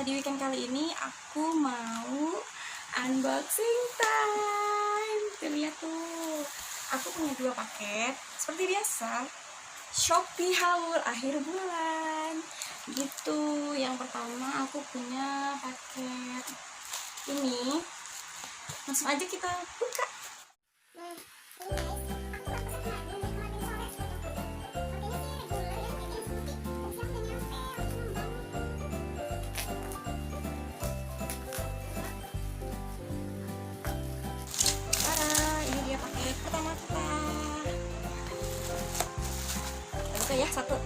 Di weekend kali ini aku mau unboxing time. Kita lihat tuh, aku punya 2 paket. Seperti biasa, Shopee haul akhir bulan gitu. Yang pertama aku punya paket ini. Langsung aja kita buka. Ini dia paket pertama kita. Oke ya, satu.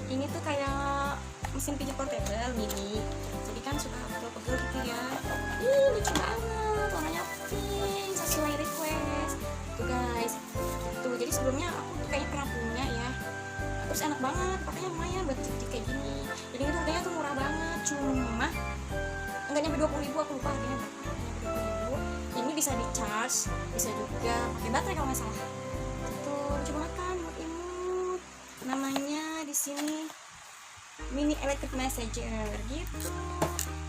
Ini tuh kayak mesin pijat portable mini. Jadi kan suka pegel-pegel gitu ya. Ih, lucu banget, warnanya pink sesuai request. Tuh guys, tuh jadi sebelumnya aku tuh kayaknya pernah punya ya. Terus enak banget, pakainya lumayan buat cicik kayak gini. Jadi itu harganya tuh murah banget, cuma enggak nyampe 20.000, aku lupa harganya berapa. Ini bisa di charge, bisa juga pakai baterai kalau nggak salah. Tuh lucu banget kan, buat imut. Namanya di sini mini electric messenger gitu.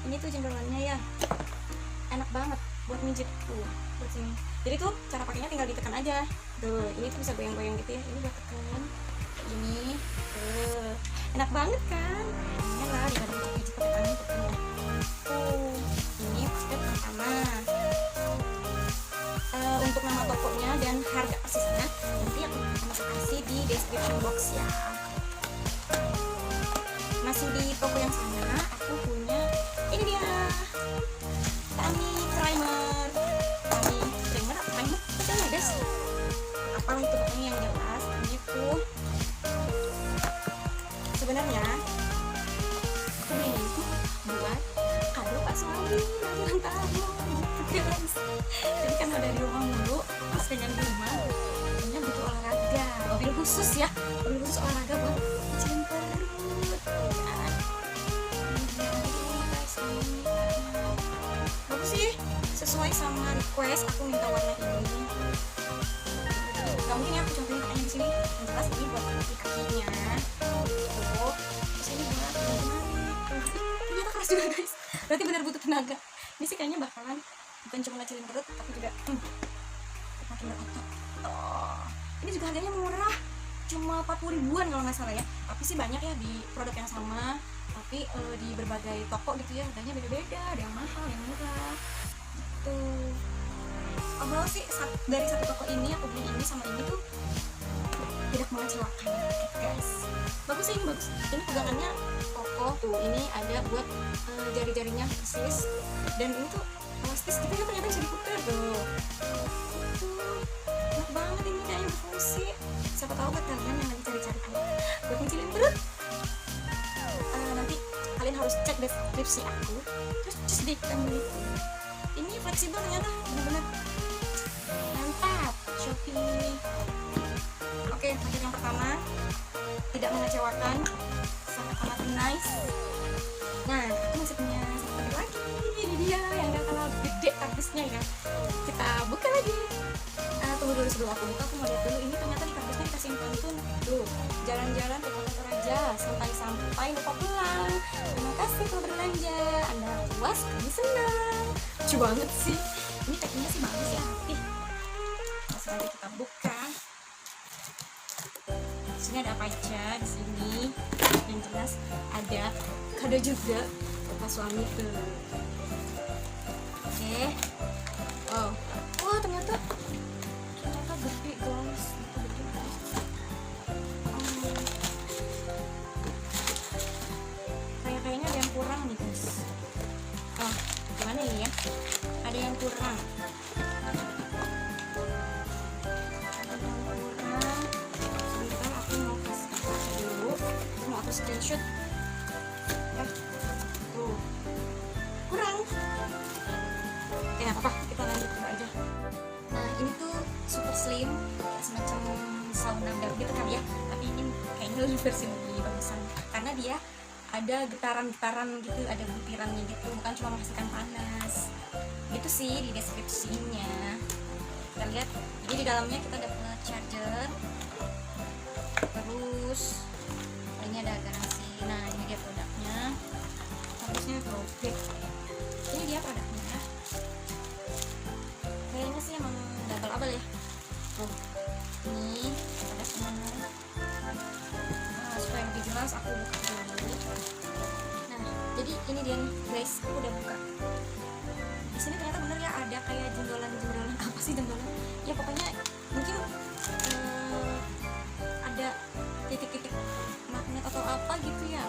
Ini tuh jendolanya ya, enak banget buat mijit tuh buat sini. Jadi tuh cara pakainya tinggal ditekan aja. Tuh ini tuh bisa goyang-goyang gitu ya. Ini buat tekan kayak gini. Tuh enak banget kan? Ini lah dibanding mijit pakai tangan tuh. Tuh ini paket pertama. Untuk nama tokonya dan harga persisnya nanti aku kasih di description box ya. Masih di toko yang sama, aku punya ini dia Tami primer apa primer betul ya guys, apalah itu pokoknya yang jelas ini tuh sebenarnya aku beli ini tuh buat kado pas suami ulang tahun gitu guys. Jadi kan ada di rumah mulu, pas pengen di rumah punya butuh olahraga, mobil khusus ya, mobil khusus olahraga buat kecilin perut kan. Bagus sih, sesuai sama request aku minta warna ini. Gak mungkin ya aku contohin pakainya di sini, yang jelas ini buat di kakinya. Tuh, terus ini buat ternyata keras juga guys, berarti benar butuh tenaga. Ini sih kayaknya bakalan bukan cuma ngecilin perut tapi juga makin berotot. Ini juga harganya murah, cuma 40 ribuan kalau nggak salah ya. Tapi sih banyak ya di produk yang sama, tapi di berbagai toko gitu ya harganya beda-beda, ada yang mahal, yang murah gitu. Overall sih dari satu toko ini aku beli ini sama ini tuh tidak mengecewakan guys. Bagus sih, ini bagus. Ini pegangannya kokoh tuh, ini ada buat jari-jarinya persis, dan ini tuh elastis gitu ya, ternyata bisa diputar tuh. Enak banget ini, kayaknya berfungsi. Siapa tahu buat kalian yang lagi cari-cari alat buat ngecilin perut, nanti kalian harus cek deskripsi aku, terus just deh kita beli. Ini fleksibel ternyata, benar-benar mantap Shopee. Oke, paket yang pertama tidak mengecewakan, sangat amat nice. Nah, aku masih punya satu paket lagi. Ini dia yang gak kalah gede kardusnya ya. Kita buka lagi. Tunggu dulu, sebelum aku buka aku mau lihat dulu. Ini ternyata di kardusnya dikasih pantun tuh, jalan-jalan ke kota Toraja sampai lupa pulang. Terima kasih telah berbelanja, Anda puas, kami senang. Lucu banget sih. Ini packingnya sih bagus ya, rapi. Langsung aja kita buka. Di sini ada apa aja di sini? Yang jelas ada kado juga buat suami tuh. Oke. Oh, wah ternyata gede guys. Kayaknya ada yang kurang nih guys. Oh, gimana ini ya? Ada yang kurang. Sebentar aku mau kasih dulu. Mau aku screenshot. Ya, tuh kurang. Oke, nggak apa-apa, kita lanjut coba aja. Nah, ini tuh super slim, kayak semacam sauna gitu kan ya. Tapi ini kayaknya lebih versi lebih bagusan, karena dia ada getaran-getaran gitu, ada butirannya gitu, bukan cuma menghasilkan panas. Gitu sih di deskripsinya. Kita lihat, jadi di dalamnya kita dapat charger, terus ini ada garansi. Nah, ini dia produknya. harusnya robek. Ini dia produknya, kayaknya sih emang double abal ya. Tuh, ini ada semuanya. Nah, supaya lebih jelas aku buka dulu. Nah, jadi ini dia nih guys, aku udah buka. Di sini ternyata bener ya, ada kayak jendolan-jendolan, apa sih jendolan ya, pokoknya mungkin ada titik-titik magnet atau apa gitu ya.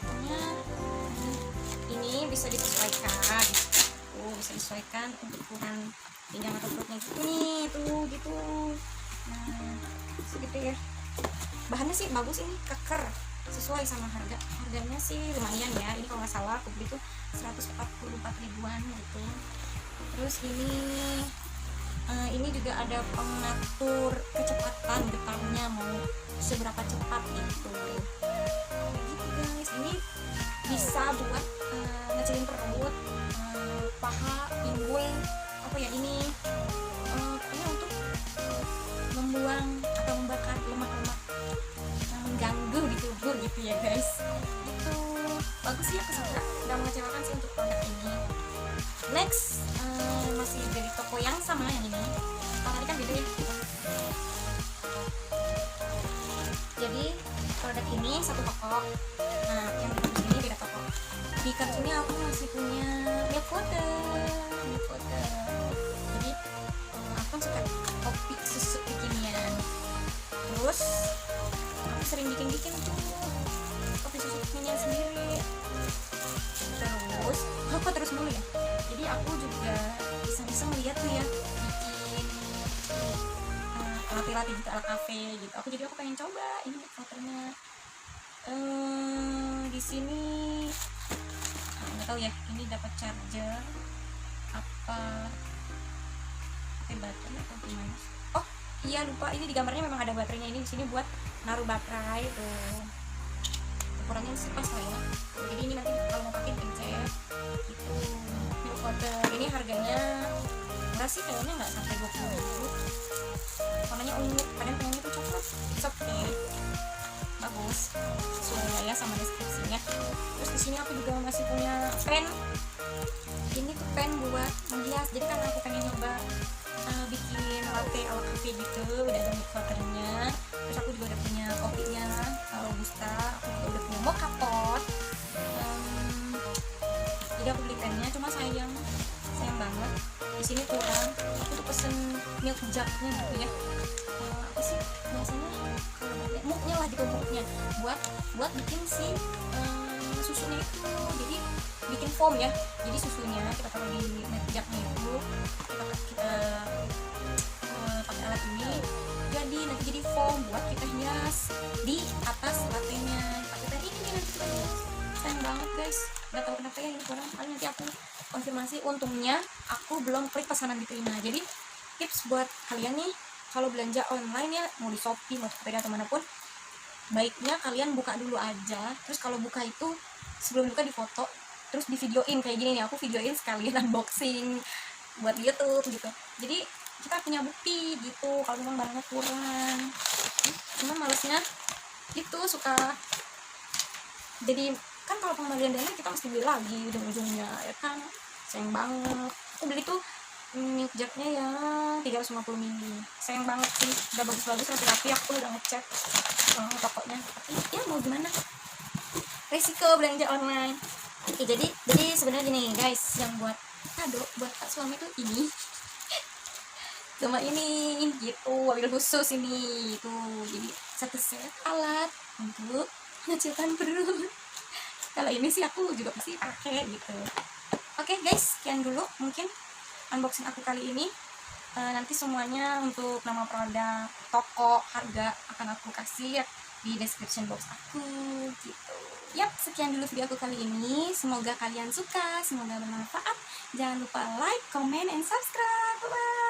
Pokoknya ini bisa disesuaikan, bisa disesuaikan untuk ukuran pinggang atau perutnya gitu nih, tuh gitu. Nah, segitu ya. Bahannya sih bagus, ini keker, sesuai sama harganya sih lumayan ya. Ini kalau nggak salah aku beli tuh 144 ribuan gitu. Terus ini juga ada pengatur kecepatan getarnya, mau seberapa cepat gitu. Gitu guys, ini bisa buat ngecilin perut, paha, pinggul, apa ya ini, pokoknya untuk membuang atau membakar lemak-lemak yang mengganggu gitu ya guys. Itu bagus ya, kesukaan, nggak mengecewakan sih untuk produk ini. Next, masih dari toko yang sama yang ini. Kalau tadi kan beda ya. Jadi produk ini satu toko. Nah, yang di kartu ini beda toko. Di kartu ini aku masih punya milk water. Jadi aku kan suka kopi susu kekinian. Terus aku sering bikin tuh kopi susu kekinian sendiri. Terus aku terus mulu ya. Jadi aku juga iseng-iseng lihat tuh ya, bikin latih gitu ala cafe gitu. Aku pengen coba ini fotonya. Di sini nggak tahu ya, ini dapat charger apa pakai baterai atau gimana. Oh iya, lupa, ini di gambarnya memang ada baterainya. Ini di sini buat naruh baterai tuh. Ukurannya sih pas lah ya. Jadi ini nanti kalau mau pakai pencet gitu. Milk water ini harganya murah sih, kayaknya nggak sampai 20 ribu. Warnanya ungu, kadang pengennya tuh coklat. Oke, bagus, sesuai ya sama deskripsinya. Terus di sini aku juga masih punya pen. Ini tuh pen buat menghias. Jadi kan aku pengen nyoba bikin latte ala cafe gitu. Udah ada milk waternya. Terus aku juga udah punya kopinya robusta. Aku juga udah punya mocha pot. Jadi aku beli pennya, cuma sayang banget di sini kurang. Aku tuh pesen milk jugnya gitu ya. Apa sih biasanya kalau ada muknya lah, gitu muknya buat bikin si susunya itu. Jadi bikin foam ya. Jadi susunya kita taruh di milk jugnya itu, kita pakai alat ini, jadi foam buat kita hias di atas latte-nya. Pakai ini nih nanti kita hias. Sayang banget guys, nggak tahu kenapa ya ini kurang. Paling nanti aku konfirmasi. Untungnya aku belum klik pesanan diterima. Jadi tips buat kalian nih, kalau belanja online ya, mau di Shopee, mau Tokopedia atau manapun, baiknya kalian buka dulu aja. Terus kalau buka itu sebelum buka difoto, terus di videoin kayak gini nih. Aku videoin sekalian unboxing buat YouTube gitu. Jadi kita punya bukti gitu kalau memang barangnya kurang. Cuma malesnya itu suka jadi kan, kalau pembelian dana kita mesti beli lagi ujung-ujungnya ya kan, sayang banget. Aku beli tuh milk jugnya ya 350 ml, sayang banget sih. Udah bagus-bagus rapi-rapi, aku udah ngecek tokonya, tapi ya mau gimana, resiko belanja online. Oke, jadi sebenarnya gini guys, yang buat kado buat Pak suami tuh ini sama ini gitu, wabil khusus ini tuh. Jadi satu set alat untuk mengecilkan perut. Kalau ini sih aku juga pasti pakai gitu. Oke guys, sekian dulu mungkin unboxing aku kali ini. Nanti semuanya untuk nama produk, toko, harga akan aku kasih di description box aku gitu. Yap, sekian dulu video aku kali ini. Semoga kalian suka, semoga bermanfaat. Jangan lupa like, comment, and subscribe. Bye bye.